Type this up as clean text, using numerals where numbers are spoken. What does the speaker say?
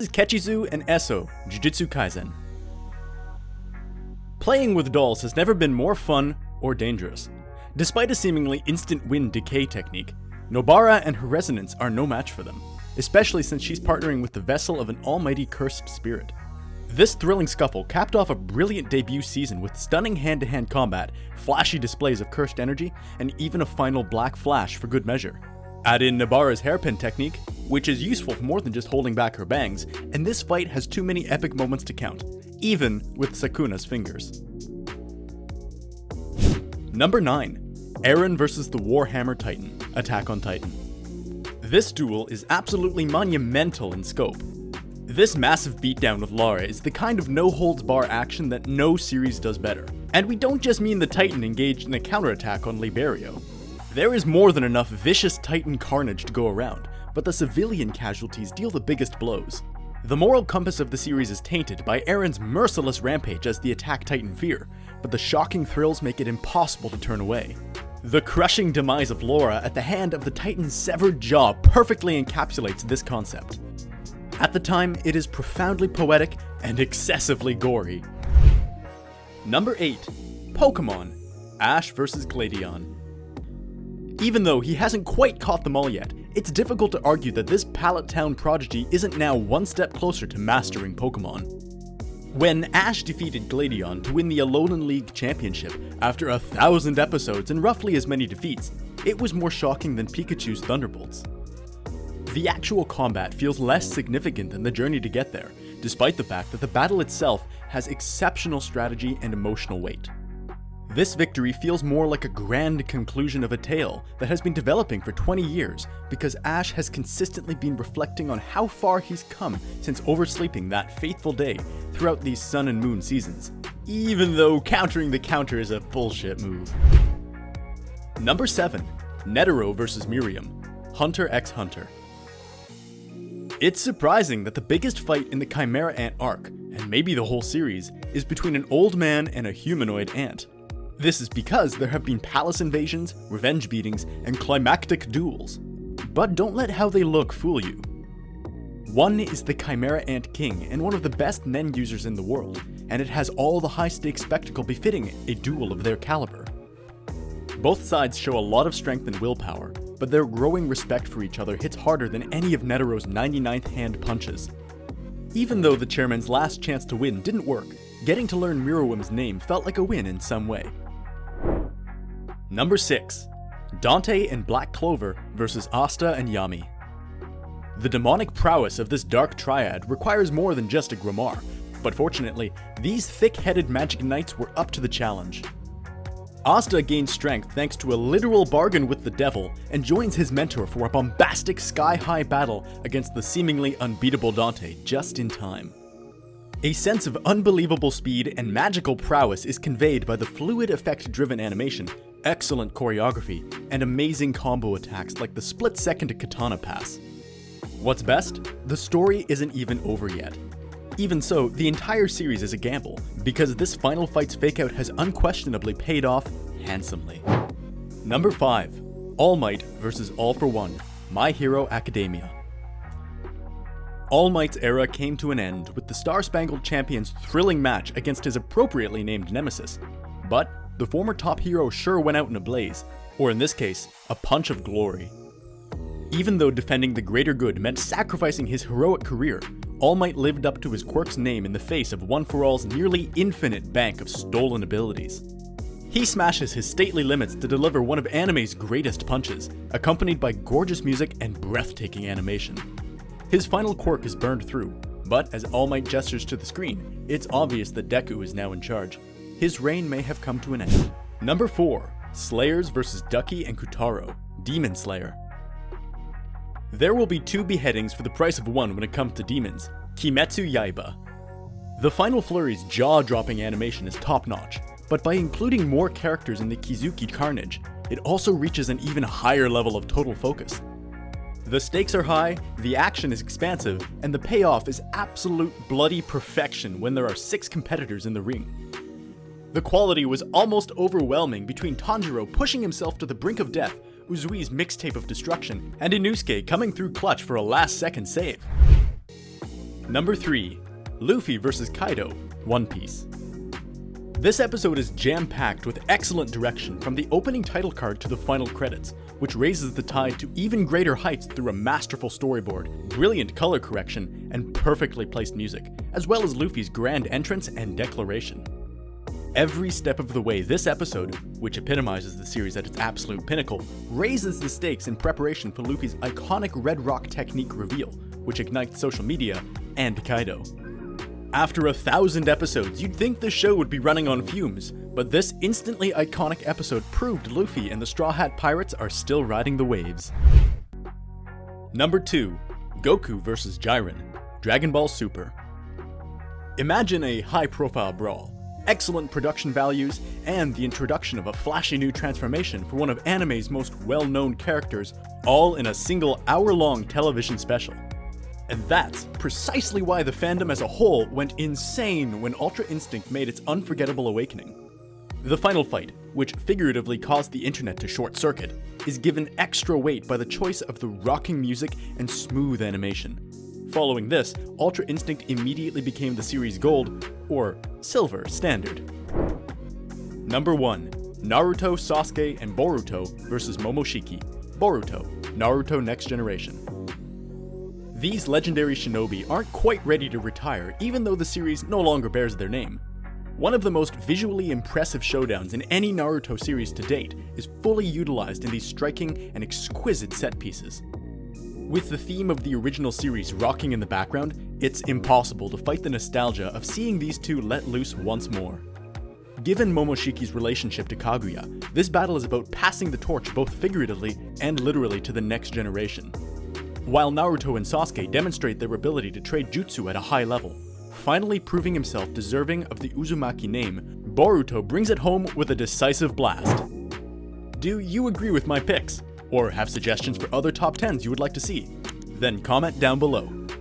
This is Kechizu and Eso, Jujutsu Kaisen. Playing with dolls has never been more fun or dangerous. Despite a seemingly instant win decay technique, Nobara and her resonance are no match for them, especially since she's partnering with the vessel of an almighty cursed spirit. This thrilling scuffle capped off a brilliant debut season with stunning hand-to-hand combat, flashy displays of cursed energy, and even a final black flash for good measure. Add in Nobara's hairpin technique, which is useful for more than just holding back her bangs, and this fight has too many epic moments to count, even with Sukuna's fingers. Number 9. Eren vs. the Warhammer Titan, Attack on Titan. This duel is absolutely monumental in scope. This massive beatdown with Lara is the kind of no-holds-bar action that no series does better. And we don't just mean the Titan engaged in a counterattack on Liberio. There is more than enough vicious Titan carnage to go around, but the civilian casualties deal the biggest blows. The moral compass of the series is tainted by Eren's merciless rampage as the Attack Titan fear, but the shocking thrills make it impossible to turn away. The crushing demise of Laura at the hand of the Titan's severed jaw perfectly encapsulates this concept. At the time, it is profoundly poetic and excessively gory. Number 8. Pokemon, Ash vs. Gladion. Even though he hasn't quite caught them all yet, it's difficult to argue that this Pallet Town prodigy isn't now one step closer to mastering Pokemon. When Ash defeated Gladion to win the Alolan League Championship after 1,000 episodes and roughly as many defeats, it was more shocking than Pikachu's Thunderbolts. The actual combat feels less significant than the journey to get there, despite the fact that the battle itself has exceptional strategy and emotional weight. This victory feels more like a grand conclusion of a tale that has been developing for 20 years because Ash has consistently been reflecting on how far he's come since oversleeping that fateful day throughout these Sun and Moon seasons, even though countering the counter is a bullshit move. Number 7. Netero vs. Miriam, Hunter x Hunter. It's surprising that the biggest fight in the Chimera Ant arc, and maybe the whole series, is between an old man and a humanoid ant. This is because there have been palace invasions, revenge beatings, and climactic duels. But don't let how they look fool you. One is the Chimera Ant King and one of the best Nen users in the world, and it has all the high-stakes spectacle befitting a duel of their caliber. Both sides show a lot of strength and willpower, but their growing respect for each other hits harder than any of Netero's 99th hand punches. Even though the chairman's last chance to win didn't work, getting to learn Meruem's name felt like a win in some way. Number 6. Dante and Black Clover vs. Asta and Yami. The demonic prowess of this dark triad requires more than just a grimoire, but fortunately, these thick-headed magic knights were up to the challenge. Asta gains strength thanks to a literal bargain with the devil and joins his mentor for a bombastic sky-high battle against the seemingly unbeatable Dante just in time. A sense of unbelievable speed and magical prowess is conveyed by the fluid effect-driven animation, excellent choreography, and amazing combo attacks like the split-second katana pass. What's best? The story isn't even over yet. Even so, the entire series is a gamble, because this final fight's fake-out has unquestionably paid off handsomely. Number 5. All Might vs. All for One, My Hero Academia. All Might's era came to an end with the Star-Spangled Champion's thrilling match against his appropriately named nemesis, but the former top hero sure went out in a blaze, or in this case, a punch of glory. Even though defending the greater good meant sacrificing his heroic career, All Might lived up to his quirk's name in the face of One For All's nearly infinite bank of stolen abilities. He smashes his stately limits to deliver one of anime's greatest punches, accompanied by gorgeous music and breathtaking animation. His final quirk is burned through, but as All Might gestures to the screen, it's obvious that Deku is now in charge. His reign may have come to an end. Number 4. Slayers vs. Ducky and Kutaro, Demon Slayer. There will be 2 beheadings for the price of 1 when it comes to demons, Kimetsu Yaiba. The Final Flurry's jaw-dropping animation is top-notch, but by including more characters in the Kizuki carnage, it also reaches an even higher level of total focus. The stakes are high, the action is expansive, and the payoff is absolute bloody perfection when there are 6 competitors in the ring. The quality was almost overwhelming between Tanjiro pushing himself to the brink of death, Uzui's mixtape of destruction, and Inosuke coming through clutch for a last-second save. Number 3. Luffy vs. Kaido, One Piece. This episode is jam-packed with excellent direction from the opening title card to the final credits, which raises the tide to even greater heights through a masterful storyboard, brilliant color correction, and perfectly placed music, as well as Luffy's grand entrance and declaration. Every step of the way, this episode, which epitomizes the series at its absolute pinnacle, raises the stakes in preparation for Luffy's iconic Red Rock technique reveal, which ignites social media and Kaido. After 1,000 episodes, you'd think the show would be running on fumes, but this instantly iconic episode proved Luffy and the Straw Hat Pirates are still riding the waves. Number 2. Goku vs. Jiren, Dragon Ball Super. Imagine a high-profile brawl, excellent production values, and the introduction of a flashy new transformation for one of anime's most well-known characters, all in a single hour-long television special. And that's precisely why the fandom as a whole went insane when Ultra Instinct made its unforgettable awakening. The final fight, which figuratively caused the internet to short-circuit, is given extra weight by the choice of the rocking music and smooth animation. Following this, Ultra Instinct immediately became the series' gold, or silver, standard. Number 1. Naruto, Sasuke, and Boruto vs. Momoshiki, Boruto, Naruto Next Generation. These legendary shinobi aren't quite ready to retire, even though the series no longer bears their name. One of the most visually impressive showdowns in any Naruto series to date is fully utilized in these striking and exquisite set pieces. With the theme of the original series rocking in the background, it's impossible to fight the nostalgia of seeing these two let loose once more. Given Momoshiki's relationship to Kaguya, this battle is about passing the torch both figuratively and literally to the next generation. While Naruto and Sasuke demonstrate their ability to trade jutsu at a high level, finally proving himself deserving of the Uzumaki name, Boruto brings it home with a decisive blast. Do you agree with my picks? Or have suggestions for other top 10s you would like to see? Then comment down below.